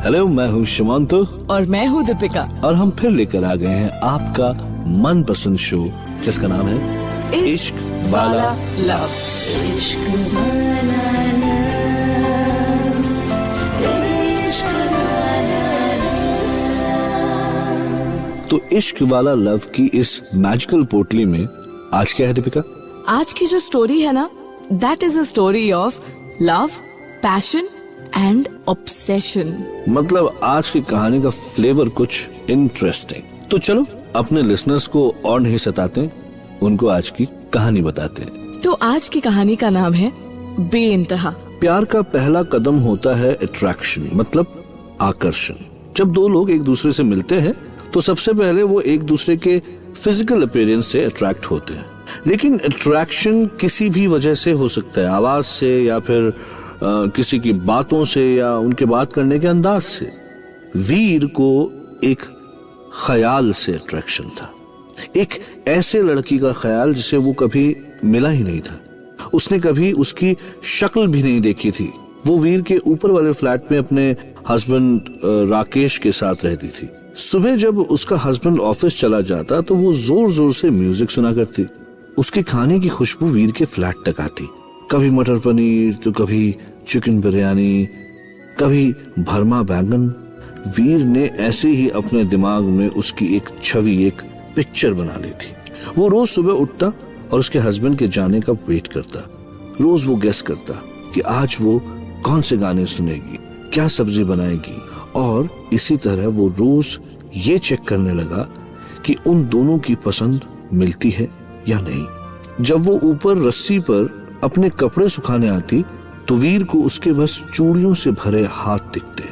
Hello, मैं हूँ शुमांतो और मैं हूँ दीपिका और हम फिर लेकर आ गए हैं आपका मनपसंद शो जिसका नाम है इश्क वाला लव। इश्क वाला लव, इश्क वाला लव। तो इश्क वाला लव की इस मैजिकल पोटली में आज क्या है दीपिका? आज की जो स्टोरी है ना, that is a story of love, passion and obsession. मतलब आज की कहानी का फ्लेवर कुछ इंटरेस्टिंग। तो चलो अपने लिसनर्स को और नहीं सताते, उनको आज की कहानी बताते हैं। तो आज की कहानी का नाम है बेइंतहा। प्यार का पहला कदम होता है अट्रैक्शन, मतलब आकर्षण। जब दो लोग एक दूसरे से मिलते हैं तो सबसे पहले वो एक दूसरे के फिजिकल अपीयरेंस से अट्रैक्ट होते हैं। लेकिन अट्रैक्शन किसी भी वजह से हो सकता है, आवाज से या फिर किसी की बातों से या उनके बात करने के अंदाज से। वीर को एक ख्याल से अट्रैक्शन था, एक ऐसे लड़की का ख्याल जिसे वो कभी मिला ही नहीं था। उसने कभी उसकी शक्ल भी नहीं देखी थी। वो वीर के ऊपर वाले फ्लैट में अपने हस्बैंड राकेश के साथ रहती थी। सुबह जब उसका हस्बैंड ऑफिस चला जाता तो वो जोर जोर से म्यूजिक सुना करती। उसके खाने की खुशबू वीर के फ्लैट तक आती, कभी मटर पनीर तो कभी चिकन बिरयानी, कभी भरमा बैंगन। वीर ने ऐसे ही अपने दिमाग में उसकी एक छवि, एक पिक्चर बना ली थी। वो रोज सुबह उठता और उसके हस्बैंड के जाने का वेट करता। रोज वो गेस करता कि आज वो कौन से गाने सुनेगी, क्या सब्जी बनाएगी, और इसी तरह वो रोज ये चेक करने लगा कि उन दोनों की पसंद मिलती है या नहीं। जब वो ऊपर रस्सी पर अपने कपड़े सुखाने आती तो वीर को उसके बस चूड़ियों से भरे हाथ दिखते।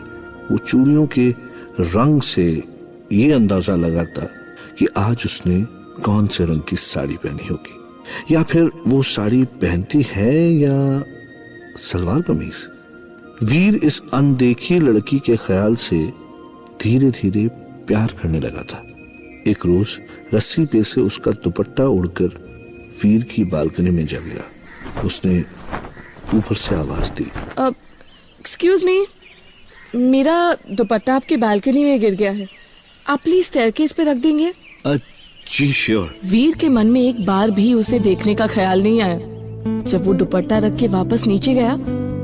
वो चूड़ियों के रंग से ये अंदाजा लगाता कि आज उसने कौन से रंग की साड़ी पहनी होगी, या फिर वो साड़ी पहनती है या सलवार कमीज। वीर इस अनदेखी लड़की के ख्याल से धीरे धीरे प्यार करने लगा था। एक रोज रस्सी पे से उसका दुपट्टा उड़कर वीर की बालकनी में जा गिरा। उसने ऊपर से आवाज दी, एक्सक्यूज मी, मेरा दुपट्टा आपकी बालकनी में गिर गया है, आप प्लीज स्टेयरकेस पे रख देंगे? जी श्योर। वीर के मन में एक बार भी उसे देखने का ख्याल नहीं आया। जब वो दुपट्टा रख के वापस नीचे गया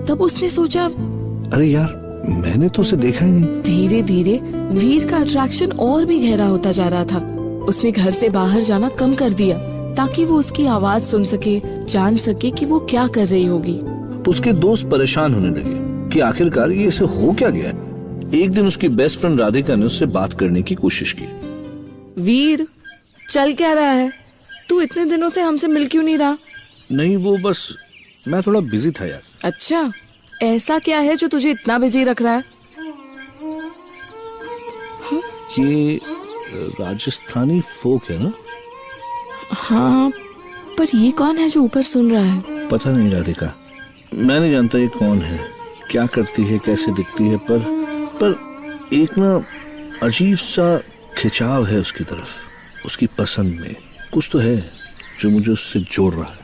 तब उसने सोचा, अरे यार, मैंने तो उसे देखा ही नहीं। धीरे धीरे वीर का अट्रैक्शन और भी गहरा होता जा रहा था। उसने घर से बाहर जाना कम कर दिया ताकि वो उसकी आवाज सुन सके, जान सके कि वो क्या कर रही होगी। उसके दोस्त परेशान होने लगे कि आखिरकार ये इसे हो क्या गया। एक दिन उसकी बेस्ट फ्रेंड राधिका ने उससे बात करने की कोशिश की। वीर, चल क्या रहा है? तू इतने दिनों से हमसे मिल क्यों नहीं रहा? नहीं, वो बस मैं थोड़ा बिजी था यार। अच्छा, ऐसा क्या है जो तुझे इतना बिजी रख रहा है? ये राजस्थानी फोक है ना? हाँ, पर ये कौन है जो ऊपर सुन रहा है? पता नहीं राधिका, मैं नहीं जानता ये कौन है, क्या करती है, कैसे दिखती है, पर एक ना अजीब सा खिंचाव है उसकी तरफ। उसकी पसंद में कुछ तो है जो मुझे उससे जोड़ रहा है।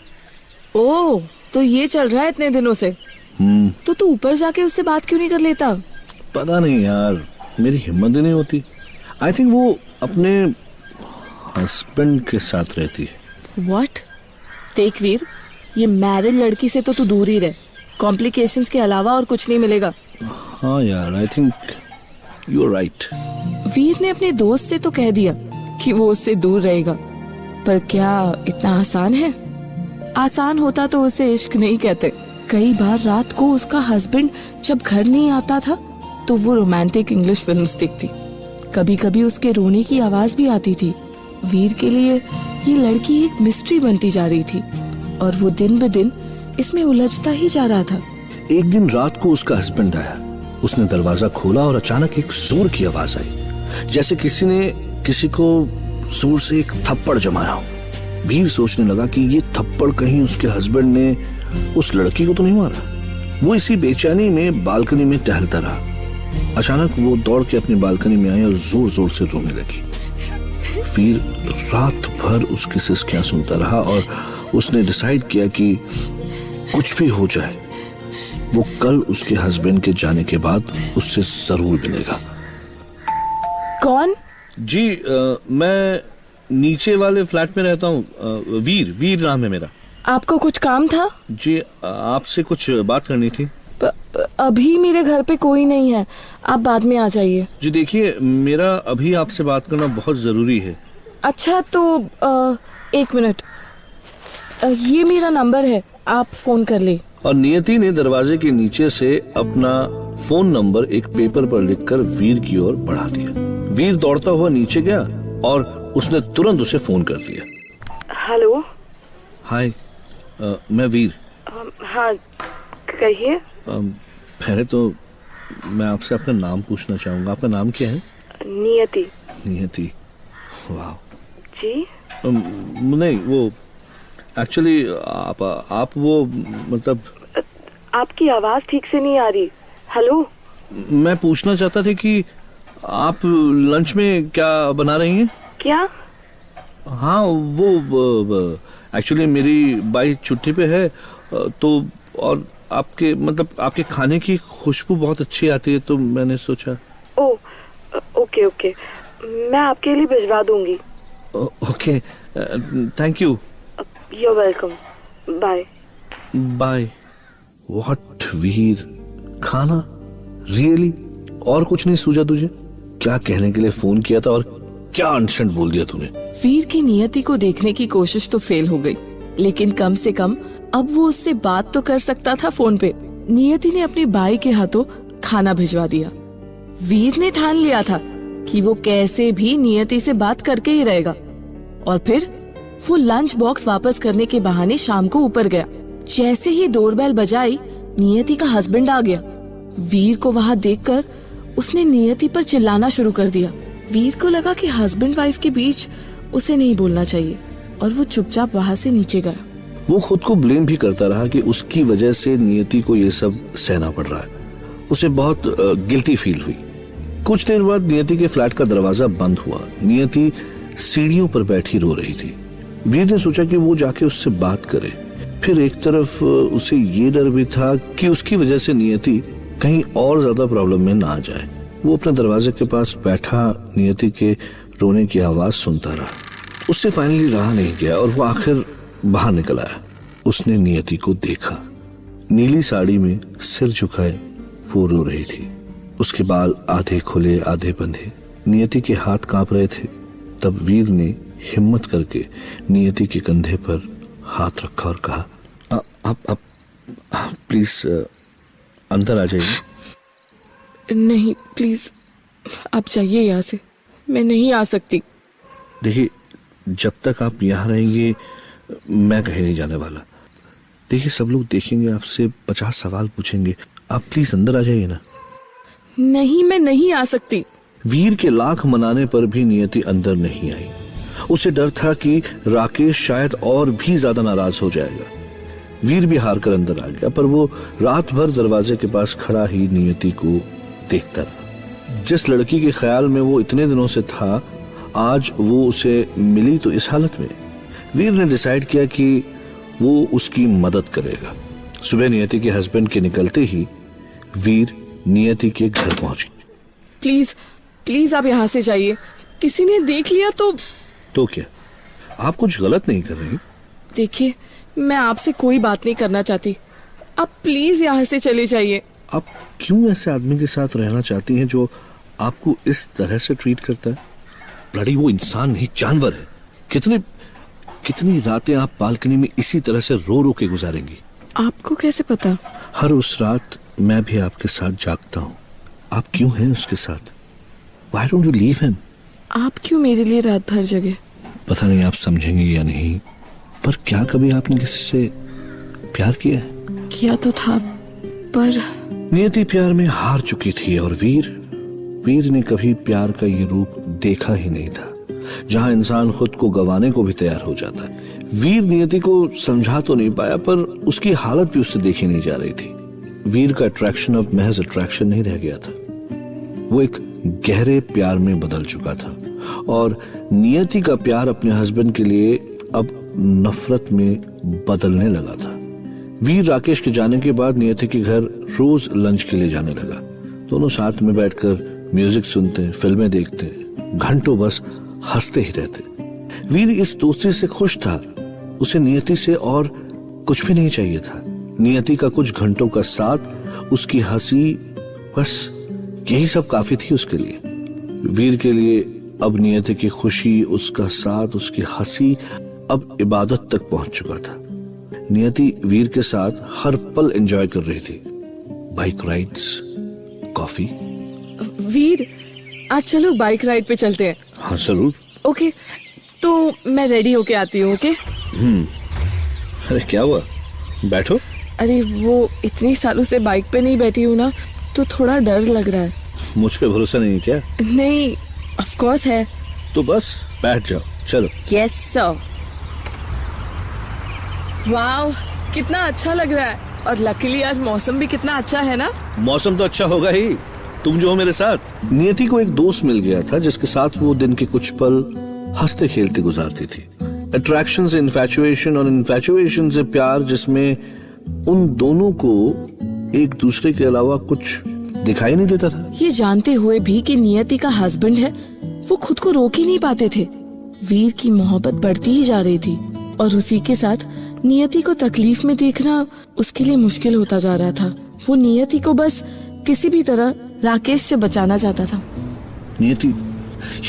ओह, तो ये चल रहा है इतने दिनों से? तो तू ऊपर जाके उससे बात क्यों नहीं कर लेता? पता नहीं यार, मेरी हिम्मत ही नहीं होती। आई थिंक वो अपने हस्बैंड के साथ रहती है। व्हाट? देख वीर, ये मैरिड लड़की से तो तू दूर ही रह। कॉम्प्लिकेशंस के अलावा और कुछ नहीं मिलेगा। हाँ यार, I think you are right. Veer ने अपने दोस्त से तो कह दिया कि वो उससे दूर रहेगा, पर क्या इतना आसान है? आसान होता तो उसे इश्क नहीं कहते। कई बार रात को उसका हस्बैंड जब घर नहीं आता था तो वो रोमांटिक इंग्लिश फिल्म्स देखती। कभी कभी उसके रोने की आवाज भी आती थी। वीर के लिए ये लड़की एक मिस्ट्री बनती जा रही थी और वो दिन ब दिन इसमें उलझता ही जा रहा था। एक दिन रात को उसका हस्बैंड आया। उसने दरवाजा खोला और अचानक एक जोर की आवाज आई, जैसे किसी ने किसी को जोर से एक थप्पड़ जमाया हो। वीर सोचने लगा कि ये थप्पड़ कहीं उसके हस्बैंड ने उस लड़की को तो नहीं मारा। वो इसी बेचैनी में बालकनी में टहलता रहा। अचानक वो दौड़ के अपनी बालकनी में आई और जोर जोर से रोने लगी। वीर रात भर उसकी सिसकियां सुनता रहा और उसने डिसाइड किया कि कुछ भी हो जाए वो कल उसके हस्बैंड के जाने के बाद उससे जरूर मिलेगा। कौन? जी मैं नीचे वाले फ्लैट में रहता हूँ। वीर नाम है मेरा। आपको कुछ काम था? जी आपसे कुछ बात करनी थी। अभी मेरे घर पे कोई नहीं है, आप बाद में आ जाइए। जी देखिए, मेरा अभी आपसे बात करना बहुत जरूरी है। अच्छा तो 1 मिनट, ये मेरा नंबर है, आप फोन कर ले। और नियति ने दरवाजे के नीचे से अपना फोन नंबर एक पेपर पर लिखकर वीर की ओर बढ़ा दिया। वीर दौड़ता हुआ नीचे गया और उसने तुरंत उसे फोन कर दिया। हेलो। हाय, मैं वीर। हाँ कहिए। पहले तो मैं आपसे अपना नाम पूछना चाहूंगा। आपका नाम क्या है? नियति। नियति, वाह। जी? नहीं, वो एक्चुअली आप वो मतलब आपकी आवाज ठीक से नहीं आ रही। हेलो। मैं पूछना चाहता था कि आप लंच में क्या बना रही हैं? क्या? हाँ वो एक्चुअली मेरी बाई छुट्टी पे है, तो और आपके मतलब आपके खाने की खुशबू बहुत अच्छी आती है, तो मैंने सोचा। ओके, मैं आपके लिए भिजवा दूंगी। Okay, thank you. You are welcome, bye. Bye. What Veer, खाना? रियली? और कुछ नहीं सूझा तुझे? क्या कहने के लिए फोन किया था और क्या अनशन बोल दिया तूने? वीर की नियति को देखने की कोशिश तो फेल हो गई, लेकिन कम से कम अब वो उससे बात तो कर सकता था फोन पे। नियति ने अपनी बाई के हाथों खाना भिजवा दिया। वीर ने ठान लिया था कि वो कैसे भी नियति से बात करके ही रहेगा, और फिर वो लंच बॉक्स वापस करने के बहाने शाम को ऊपर गया। जैसे ही डोरबेल बजाई, नियति का हस्बैंड आ गया। वीर को वहाँ देखकर उसने नियति पर चिल्लाना शुरू कर दिया। वीर को लगा कि हस्बैंड वाइफ के बीच उसे नहीं बोलना चाहिए, और वो चुपचाप वहाँ से नीचे गया। वो खुद को ब्लेम भी करता रहा कि उसकी वजह से नियति को ये सब सहना पड़ रहा है। उसे बहुत गिल्टी फील हुई। कुछ देर बाद नियति के फ्लैट का दरवाजा बंद हुआ। नियति सीढ़ियों पर बैठी रो रही थी। वीर ने सोचा कि वो जाके उससे बात करे। फिर एक तरफ उसे ये डर भी था कि उसकी वजह से नियति कहीं और ज्यादा प्रॉब्लम में ना आ जाए। वो अपने दरवाजे के पास बैठा नियति के रोने की आवाज सुनता रहा। उससे फाइनली रहा नहीं गया और वो आखिर बाहर निकल आया। उसने नियति को देखा। नीली साड़ी में सिर झुकाए वो रो रही थी। उसके बाल आधे खुले आधे बंधे। नियति के हाथ कांप रहे थे। तब वीर ने हिम्मत करके नियति के कंधे पर हाथ रखा और कहा, आप प्लीज अंदर आ जाइए। नहीं प्लीज, आप जाइए यहाँ से, मैं नहीं आ सकती। देखिए, जब तक आप यहाँ रहेंगे मैं कहीं नहीं जाने वाला। देखिए, सब लोग देखेंगे, आपसे 50 सवाल पूछेंगे। आप प्लीज अंदर आ जाइए ना। नहीं, मैं नहीं आ सकती। वीर के लाख मनाने पर भी नियति अंदर नहीं आई। उसे डर था कि राकेश शायद और भी ज्यादा नाराज हो जाएगा। वीर भी हार कर अंदर आ गया, पर वो रात भर दरवाजे के पास खड़ा ही नियति को देखता रहा। जिस लड़की के ख्याल में वो इतने दिनों से था, आज वो उसे मिली तो इस हालत में। वीर ने डिसाइड किया कि वो उसकी मदद करेगा। सुबह नियति के हस्बैंड के निकलते ही वीर नियति के घर पहुंच गया। प्लीज आप यहाँ से जाइए, किसी ने देख लिया तो क्या आप कुछ गलत नहीं कर रही? देखिए, मैं आपसे कोई बात नहीं करना चाहती, आप प्लीज यहाँ से चले जाइए। आप क्यों ऐसे आदमी के साथ रहना चाहती हैं जो आपको इस तरह से ट्रीट करता है? ब्लडी, वो इंसान नहीं, जानवर है। कितनी रातें आप बालकनी में इसी तरह से रो रो के गुजारेंगी? आपको कैसे पता? हर उस रात मैं भी आपके साथ जागता हूँ। आप क्यों हैं उसके साथ? Why don't you leave him? आप क्यों मेरे लिए रात भर जगे? पता नहीं आप समझेंगे या नहीं, पर क्या कभी आपने किसी से प्यार किया है? किया तो था, पर नियति प्यार में हार चुकी थी और वीर ने कभी प्यार का ये रूप देखा ही नहीं था, जहां इंसान खुद को गंवाने को भी तैयार हो जाता है। वीर नियति को समझा तो नहीं पाया, पर उसकी हालत भी उससे देखी नहीं जा रही थी। वीर का अट्रैक्शन अब महज अट्रैक्शन नहीं रह गया था, वो एक गहरे प्यार में बदल चुका था। और नियति का प्यार अपने हस्बैंड के लिए अब नफरत में बदलने लगा था। वीर राकेश के जाने के बाद नियति के घर रोज लंच के लिए जाने लगा। दोनों साथ में बैठकर म्यूजिक सुनते, फिल्में देखते, घंटों बस हंसते ही रहते। वीर इस दोस्ती से खुश था। उसे नियति से और कुछ भी नहीं चाहिए था। नियति का कुछ घंटों का साथ, उसकी हंसी, बस यही सब काफी थी उसके लिए। वीर के लिए अब नियति की खुशी, उसका साथ, उसकी हंसी अब इबादत तक पहुंच चुका था। नियति वीर के साथ हर पल एंजॉय कर रही थी। Bike rides, coffee. वीर, आज चलो बाइक राइड पे चलते हैं। हाँ जरूर। ओके, तो मैं रेडी होके आती हूँ। ओके। अरे क्या हुआ, बैठो। अरे वो इतने सालों से बाइक पे नहीं बैठी हूँ ना, तो थोड़ा डर लग रहा है। मुझ पे भरोसा नहीं है क्या? नहीं, ऑफ कोर्स है। तो बस बैठ जाओ, चलो। Yes sir. वाओ, कितना अच्छा लग रहा है। और लकीली आज मौसम भी कितना अच्छा है ना। मौसम तो अच्छा होगा ही, तुम जो हो मेरे साथ। नियति को एक दोस्त मिल गया था जिसके साथ वो दिन के कुछ पल हंसते खेलते गुजारती थी। अट्रैक्शन से इन्फैचुएशन और इन्फैचुएशन से प्यार, जिसमें उन दोनों को एक दूसरे के अलावा कुछ दिखाई नहीं देता था। ये जानते हुए भी कि नियति का हस्बैंड है, वो खुद को रोक ही नहीं पाते थे। वीर की मोहब्बत बढ़ती ही जा रही थी और उसी के साथ नियति को तकलीफ में देखना उसके लिए मुश्किल होता जा रहा था। वो नियति को बस किसी भी तरह राकेश से बचाना चाहता था। नियति,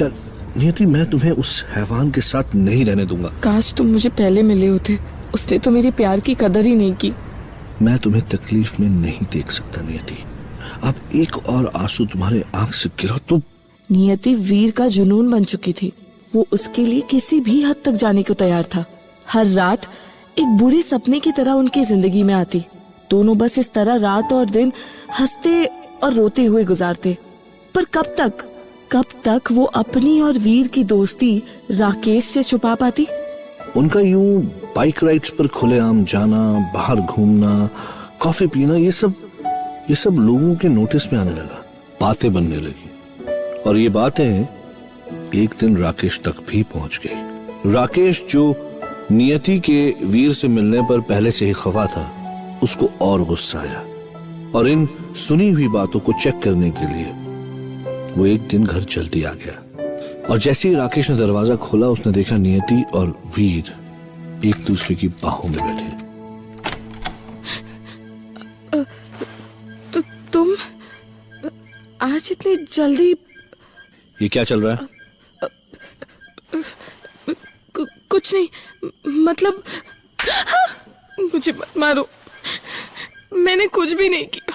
यार नियति, मैं तुम्हें उस हैवान के साथ नहीं रहने दूंगा। काश तुम मुझे पहले मिले होते। उसने तो मेरे प्यार की कदर ही नहीं की। मैं तुम्हें तकलीफ में नहीं देख सकता नियति। अब एक और आंसू तुम्हारे आंख से गिरा तो। नियति वीर का जुनून बन चुकी थी। वो उसके लिए किसी भी हद तक जाने को तैयार था। हर रात एक बुरे सपने की तरह उनकी जिंदगी में आती। दोनों बस इस तरह रात और दिन हंसते और रोते हुए गुजारते। पर कब तक वो अपनी और वीर की दोस्ती राकेश से छुपा पाती? उनका यूं बाइक राइड्स पर खुलेआम जाना, बाहर घूमना, कॉफी पीना, ये सब लोगों के नोटिस में आने लगा। बातें बनने लगी और ये बातें एक दिन राकेश तक भी पहुंच गई। राकेश, जो नियति के वीर से मिलने पर पहले से ही खफा था, उसको और गुस्सा आया और इन सुनी हुई बातों को चेक करने के लिए वो एक दिन घर जल्दी आ गया। और जैसे ही राकेश ने दरवाजा खोला, उसने देखा नियति और वीर एक दूसरे की बाहों में बैठे। तो तुम आज इतनी जल्दी? ये क्या चल रहा है? कुछ नहीं, मतलब मुझे मत मारो, मैंने कुछ भी नहीं किया।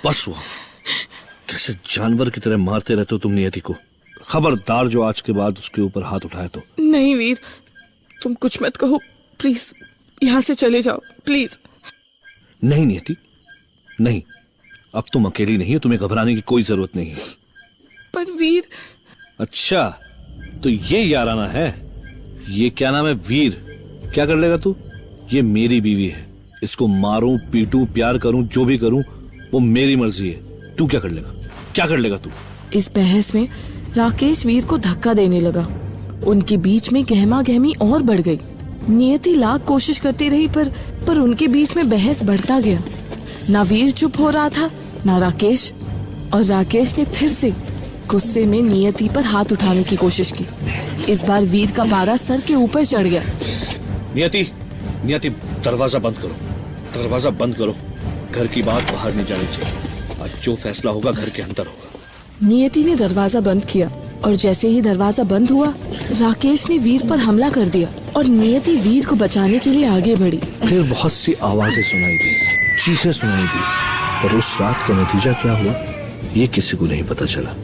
बस हुआ, कैसे जानवर की तरह मारते रहते हो तुम नियति को। खबरदार जो आज के बाद उसके ऊपर हाथ उठाए तो। नहीं वीर, तुम कुछ मत कहो प्लीज, यहाँ से चले जाओ प्लीज। नहीं नियति, नहीं, अब तुम अकेली नहीं हो, तुम्हें घबराने की कोई जरूरत नहीं है। पर वीर। अच्छा, तो ये याराना है। ये क्या नाम है, वीर? क्या कर लेगा तू? ये मेरी बीवी है, इसको मारूं, पीटूं, प्यार करूं, जो भी करूं वो मेरी मर्जी है। तू क्या कर लेगा? क्या कर लेगा तू? इस बहस में राकेश वीर को धक्का देने लगा। उनके बीच में गहमा गहमी और बढ़ गई। नियति लाख कोशिश करती रही पर उनके बीच में बहस बढ़ता गया। ना वीर चुप हो रहा था, ना राकेश। और राकेश ने फिर से गुस्से में नियति पर हाथ उठाने की कोशिश की। इस बार वीर का पारा सर के ऊपर चढ़ गया। नियति, नियति, दरवाजा बंद करो, दरवाजा बंद करो। घर की बात बाहर नहीं जानी चाहिए। आज जो फैसला होगा घर के अंदर होगा। नियति ने दरवाजा बंद किया और जैसे ही दरवाजा बंद हुआ, राकेश ने वीर पर हमला कर दिया और नियति वीर को बचाने के लिए आगे बढ़ी। फिर बहुत सी आवाजें सुनाई दी, चीखें सुनाई दी, पर उस रात का नतीजा क्या हुआ ये किसी को नहीं पता चला।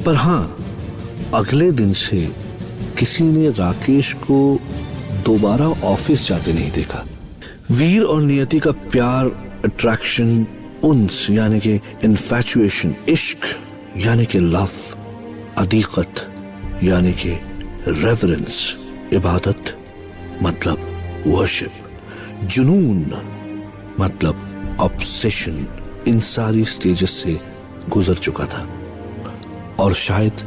पर हाँ, अगले दिन से किसी ने राकेश को दोबारा ऑफिस जाते नहीं देखा। वीर और नियति का प्यार, अट्रैक्शन, उन्स यानी कि इन्फैचुएशन, इश्क यानी कि लव, अदीकत यानी कि रेवरेंस, इबादत मतलब वर्शिप, जुनून मतलब ऑब्सेशन, इन सारी स्टेजेस से गुजर चुका था। और शायद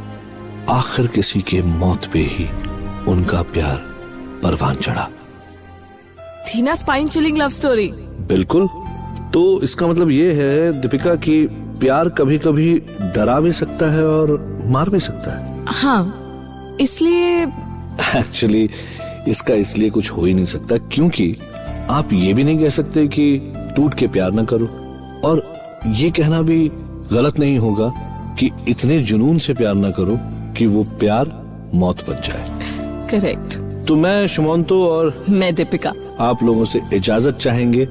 आखिर किसी के मौत पे ही उनका प्यार परवान चढ़ा। थी ना स्पाइन चिलिंग लव स्टोरी। बिल्कुल। तो इसका मतलब ये है दीपिका कि प्यार कभी कभी डरा भी सकता है और मार भी सकता है। हाँ, इसलिए एक्चुअली इसका इसलिए कुछ हो ही नहीं सकता, क्योंकि आप ये भी नहीं कह सकते कि टूट के प्यार ना करो, और ये कहना भी गलत नहीं होगा कि इतने जुनून से प्यार ना करो कि वो प्यार मौत बन जाए। करेक्ट। तो मैं शुमंतो और मैं दीपिका आप लोगों से इजाजत चाहेंगे।